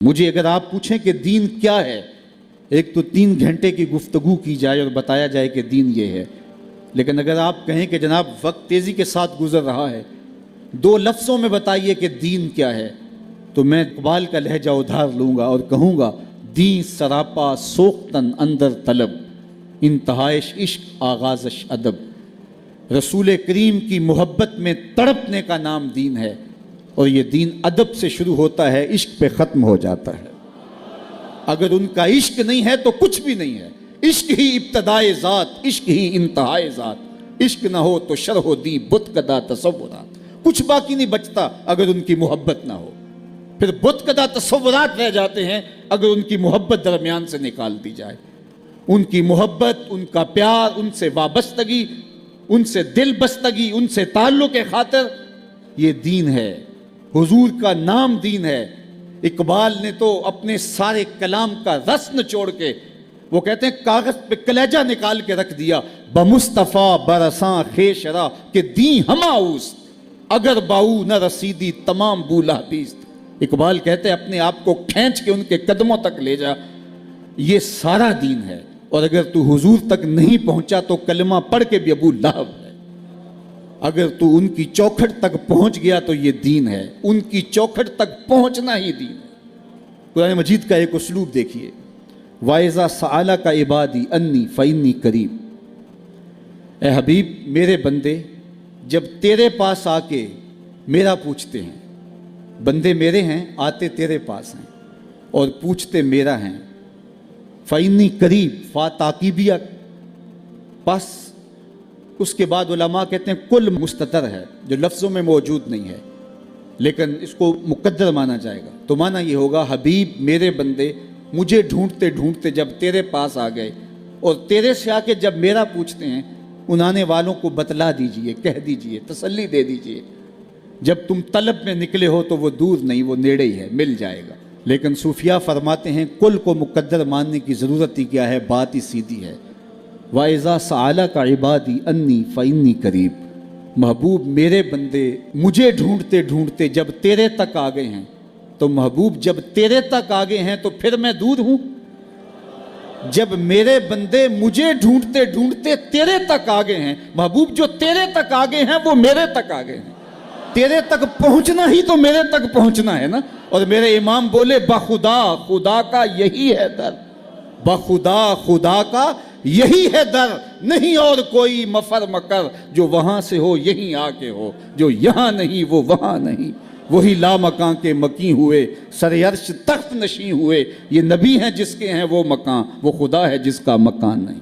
مجھے اگر آپ پوچھیں کہ دین کیا ہے، ایک تو 3 گھنٹے کی گفتگو کی جائے اور بتایا جائے کہ دین یہ ہے، لیکن اگر آپ کہیں کہ جناب وقت تیزی کے ساتھ گزر رہا ہے، 2 لفظوں میں بتائیے کہ دین کیا ہے، تو میں اقبال کا لہجہ ادھار لوں گا اور کہوں گا دین سراپا سوختن اندر طلب، انتہائش عشق آغازش ادب۔ رسول کریم کی محبت میں تڑپنے کا نام دین ہے، اور یہ دین ادب سے شروع ہوتا ہے، عشق پہ ختم ہو جاتا ہے۔ اگر ان کا عشق نہیں ہے تو کچھ بھی نہیں ہے۔ عشق ہی ابتدائے ذات، عشق ہی انتہائے ذات، عشق نہ ہو تو شرح و دی بت کدا تصورات، کچھ باقی نہیں بچتا اگر ان کی محبت نہ ہو، پھر بت کدا تصورات رہ جاتے ہیں اگر ان کی محبت درمیان سے نکال دی جائے۔ ان کی محبت، ان کا پیار، ان سے وابستگی، ان سے دل بستگی، ان سے تعلق خاطر، یہ دین ہے، حضور کا نام دین ہے۔ اقبال نے تو اپنے سارے کلام کا رس نچوڑ کے، وہ کہتے ہیں کاغذ پہ کلیجہ نکال کے رکھ دیا، بمصطفیٰ برساں خیشرا کہ دین ہما اوست، اگر باؤ نہ رسیدی تمام بولا بیست۔ اقبال کہتے ہیں اپنے آپ کو کھینچ کے ان کے قدموں تک لے جا، یہ سارا دین ہے، اور اگر تو حضور تک نہیں پہنچا تو کلمہ پڑھ کے بھی ابو لہب ہے۔ اگر تو ان کی چوکھٹ تک پہنچ گیا تو یہ دین ہے، ان کی چوکھٹ تک پہنچنا ہی دین ہے۔ قرآن مجید کا ایک اسلوب دیکھیے، وَإِذَا سَأَلَكَ عِبَادِي أَنِّي فَإِنِّي قَرِيب، اے حبیب میرے بندے جب تیرے پاس آ کے میرا پوچھتے ہیں، بندے میرے ہیں آتے تیرے پاس ہیں اور پوچھتے میرا ہیں، فَإِنِّي قَرِيب، فا تاکیبیہ، پس اس کے بعد علماء کہتے ہیں کل مستتر ہے جو لفظوں میں موجود نہیں ہے، لیکن اس کو مقدر مانا جائے گا، تو مانا یہ ہوگا حبیب میرے بندے مجھے ڈھونڈتے ڈھونڈتے جب تیرے پاس آ گئے، اور تیرے سے آ کے جب میرا پوچھتے ہیں، ان آنے والوں کو بتلا دیجئے، کہہ دیجئے، تسلی دے دیجئے، جب تم طلب میں نکلے ہو تو وہ دور نہیں، وہ نیڑے ہی ہے، مل جائے گا۔ لیکن صوفیاء فرماتے ہیں کل کو مقدر ماننے کی ضرورت ہی کیا ہے، بات ہی سیدھی ہے۔ وَإِذَا سَأَلَكَ عِبَادِي أَنِّي فَإِنِّي قَرِيب، محبوب میرے بندے مجھے ڈھونڈتے ڈھونڈتے جب تیرے تک آ گئے ہیں، تو محبوب جب تیرے تک آ گئے ہیں تو پھر میں دور ہوں؟ جب میرے بندے مجھے ڈھونڈتے ڈھونڈتے تیرے تک آ گئے ہیں، محبوب جو تیرے تک آ گئے ہیں وہ میرے تک آ گئے ہیں، تیرے تک پہنچنا ہی تو میرے تک پہنچنا ہے نا۔ اور میرے امام بولے بخدا خدا کا یہی ہے در، بخدا خدا کا یہی ہے در، نہیں اور کوئی مفر مکر، جو وہاں سے ہو یہیں آ کے ہو، جو یہاں نہیں وہ وہاں نہیں، وہی لا مکان کے مکی ہوئے، سر عرش تخت نشیں ہوئے، یہ نبی ہیں جس کے ہیں وہ مکان، وہ خدا ہے جس کا مکان نہیں۔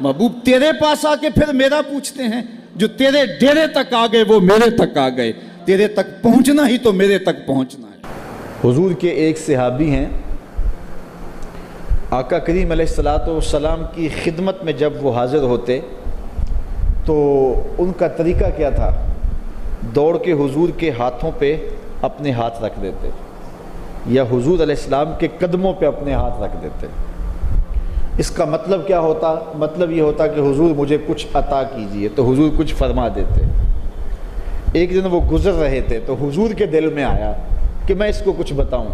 محبوب تیرے پاس آ کے پھر میرا پوچھتے ہیں، جو تیرے ڈیرے تک آ گئے وہ میرے تک آ گئے، تیرے تک پہنچنا ہی تو میرے تک پہنچنا ہے۔ حضور کے ایک صحابی ہیں، آقا کریم علیہ السلام کی خدمت میں جب وہ حاضر ہوتے تو ان کا طریقہ کیا تھا، دوڑ کے حضور کے ہاتھوں پہ اپنے ہاتھ رکھ دیتے، یا حضور علیہ السلام کے قدموں پہ اپنے ہاتھ رکھ دیتے۔ اس کا مطلب کیا ہوتا؟ مطلب یہ ہوتا کہ حضور مجھے کچھ عطا کیجئے، تو حضور کچھ فرما دیتے۔ ایک دن وہ گزر رہے تھے تو حضور کے دل میں آیا کہ میں اس کو کچھ بتاؤں،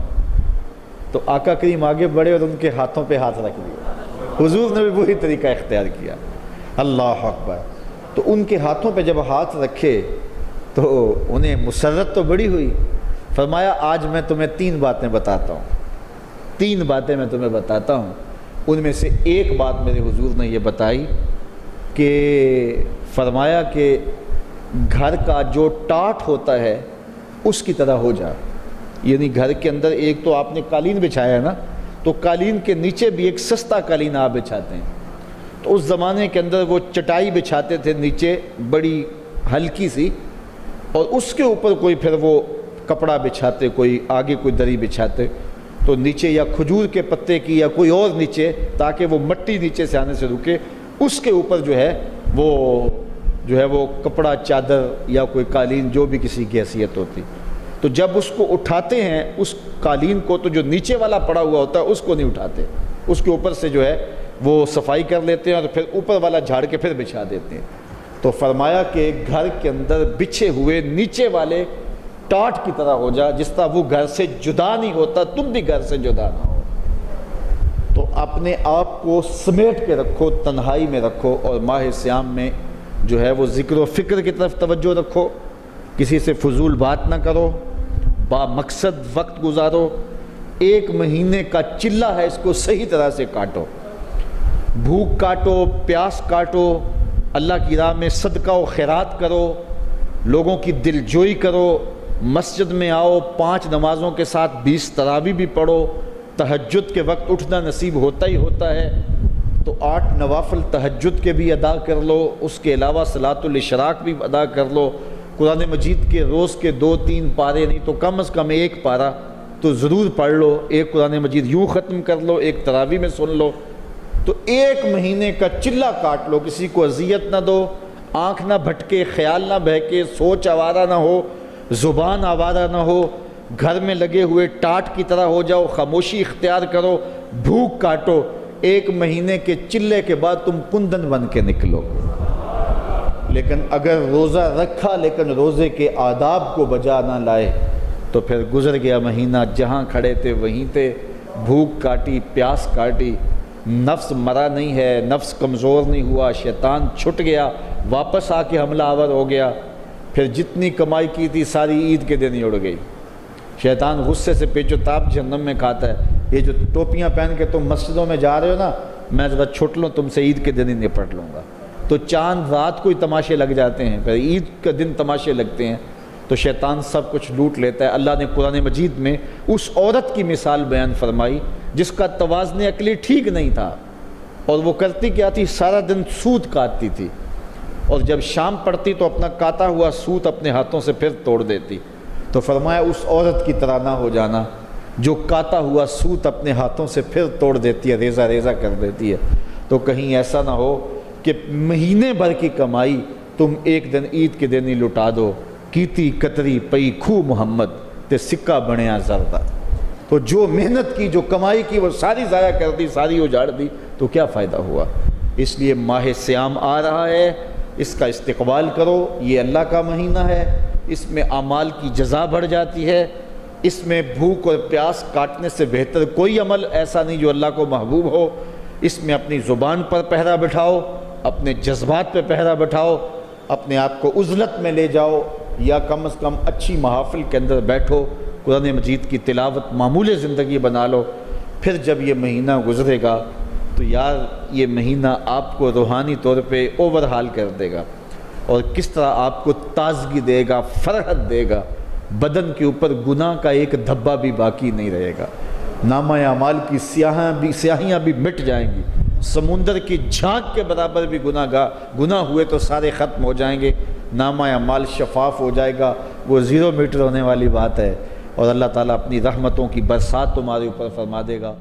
تو آقا کریم آگے بڑھے اور ان کے ہاتھوں پہ ہاتھ رکھ دیا۔ حضور نے بھی وہی طریقہ اختیار کیا، اللہ اکبر۔ تو ان کے ہاتھوں پہ جب ہاتھ رکھے تو انہیں مسرت تو بڑی ہوئی، فرمایا آج میں تمہیں 3 باتیں بتاتا ہوں، 3 باتیں میں تمہیں بتاتا ہوں۔ ان میں سے ایک بات میرے حضور نے یہ بتائی کہ فرمایا کہ گھر کا جو ٹاٹ ہوتا ہے اس کی طرح ہو جا، یعنی گھر کے اندر ایک تو آپ نے قالین بچھایا ہے نا، تو قالین کے نیچے بھی ایک سستا قالین آپ بچھاتے ہیں، تو اس زمانے کے اندر وہ چٹائی بچھاتے تھے نیچے بڑی ہلکی سی، اور اس کے اوپر کوئی پھر وہ کپڑا بچھاتے، کوئی آگے کوئی دری بچھاتے، تو نیچے یا کھجور کے پتے کی یا کوئی اور نیچے، تاکہ وہ مٹی نیچے سے آنے سے رکے، اس کے اوپر جو ہے وہ کپڑا، چادر یا کوئی قالین جو بھی کسی کی حیثیت ہوتی، تو جب اس کو اٹھاتے ہیں اس قالین کو، تو جو نیچے والا پڑا ہوا ہوتا ہے اس کو نہیں اٹھاتے، اس کے اوپر سے جو ہے وہ صفائی کر لیتے ہیں اور پھر اوپر والا جھاڑ کے پھر بچھا دیتے ہیں۔ تو فرمایا کہ گھر کے اندر بچھے ہوئے نیچے والے ٹاٹ کی طرح ہو جا، جس طرح وہ گھر سے جدا نہیں ہوتا تم بھی گھر سے جدا نہ ہو۔ تو اپنے آپ کو سمیٹ کے رکھو، تنہائی میں رکھو، اور ماہ سیام میں جو ہے وہ ذکر و فکر کی طرف توجہ رکھو، کسی سے فضول بات نہ کرو، با مقصد وقت گزارو۔ 1 مہینے کا چلہ ہے، اس کو صحیح طرح سے کاٹو، بھوک کاٹو، پیاس کاٹو، اللہ کی راہ میں صدقہ و خیرات کرو، لوگوں کی دل جوئی کرو، مسجد میں آؤ، 5 نمازوں کے ساتھ 20 تراویح بھی پڑھو، تہجد کے وقت اٹھنا نصیب ہوتا ہی ہوتا ہے تو 8 نوافل تہجد کے بھی ادا کر لو، اس کے علاوہ صلاۃ الاشراق بھی ادا کر لو، قرآن مجید کے روز کے 2-3 پارے نہیں تو کم از کم 1 پارہ تو ضرور پڑھ لو، 1 قرآن مجید یوں ختم کر لو، 1 تراویح میں سن لو۔ تو 1 مہینے کا چلہ کاٹ لو، کسی کو اذیت نہ دو، آنکھ نہ بھٹکے، خیال نہ بہکے، سوچ آوارہ نہ ہو، زبان آوارہ نہ ہو، گھر میں لگے ہوئے ٹاٹ کی طرح ہو جاؤ، خاموشی اختیار کرو، بھوک کاٹو۔ 1 مہینے کے چلے کے بعد تم کندن بن کے نکلو۔ لیکن اگر روزہ رکھا لیکن روزے کے آداب کو بجا نہ لائے تو پھر گزر گیا مہینہ، جہاں کھڑے تھے وہیں تھے، بھوک کاٹی، پیاس کاٹی، نفس مرا نہیں ہے، نفس کمزور نہیں ہوا، شیطان چھٹ گیا، واپس آ کے حملہ آور ہو گیا، پھر جتنی کمائی کی تھی ساری عید کے دن ہی اڑ گئی۔ شیطان غصے سے پیچو تاب جہنم میں کھاتا ہے، یہ جو ٹوپیاں پہن کے تم مسجدوں میں جا رہے ہو نا، میں ذرا چھوٹ لوں تم سے، عید کے دن ہی نپٹ لوں گا۔ تو چاند رات کو ہی تماشے لگ جاتے ہیں، پھر عید کا دن تماشے لگتے ہیں، تو شیطان سب کچھ لوٹ لیتا ہے۔ اللہ نے قرآن مجید میں اس عورت کی مثال بیان فرمائی جس کا توازن عقلی ٹھیک نہیں تھا، اور وہ کرتی کیا تھی، سارا دن سوت کاٹتی تھی، اور جب شام پڑتی تو اپنا کاتا ہوا سوت اپنے ہاتھوں سے پھر توڑ دیتی۔ تو فرمایا اس عورت کی طرح نہ ہو جانا جو کاتا ہوا سوت اپنے ہاتھوں سے پھر توڑ دیتی ہے، ریزہ ریزہ کر دیتی ہے۔ تو کہیں ایسا نہ ہو کہ مہینے بھر کی کمائی تم 1 دن عید کے دن ہی لٹا دو۔ کیتی کتری پئی کھو محمد تے سکہ بنیا زردہ۔ تو جو محنت کی، جو کمائی کی، وہ ساری ضائع کر دی، ساری اجاڑ دی، تو کیا فائدہ ہوا؟ اس لیے ماہ سیام آ رہا ہے، اس کا استقبال کرو، یہ اللہ کا مہینہ ہے، اس میں اعمال کی جزا بڑھ جاتی ہے، اس میں بھوک اور پیاس کاٹنے سے بہتر کوئی عمل ایسا نہیں جو اللہ کو محبوب ہو۔ اس میں اپنی زبان پر پہرا بٹھاؤ، اپنے جذبات پہ پہرا بٹھاؤ، اپنے آپ کو عزلت میں لے جاؤ، یا کم از کم اچھی محافل کے اندر بیٹھو، قرآن مجید کی تلاوت معمول زندگی بنا لو۔ پھر جب یہ مہینہ گزرے گا تو یار یہ مہینہ آپ کو روحانی طور پہ اوورہال کر دے گا، اور کس طرح آپ کو تازگی دے گا، فرحت دے گا، بدن کے اوپر گناہ کا ایک دھبا بھی باقی نہیں رہے گا، نامہ اعمال کی سیاہیاں بھی مٹ جائیں گی، سمندر کی جھانک کے برابر بھی گناہ ہوئے تو سارے ختم ہو جائیں گے، نامہ اعمال شفاف ہو جائے گا، وہ 0 میٹر ہونے والی بات ہے، اور اللہ تعالیٰ اپنی رحمتوں کی برسات تمہارے اوپر فرما دے گا۔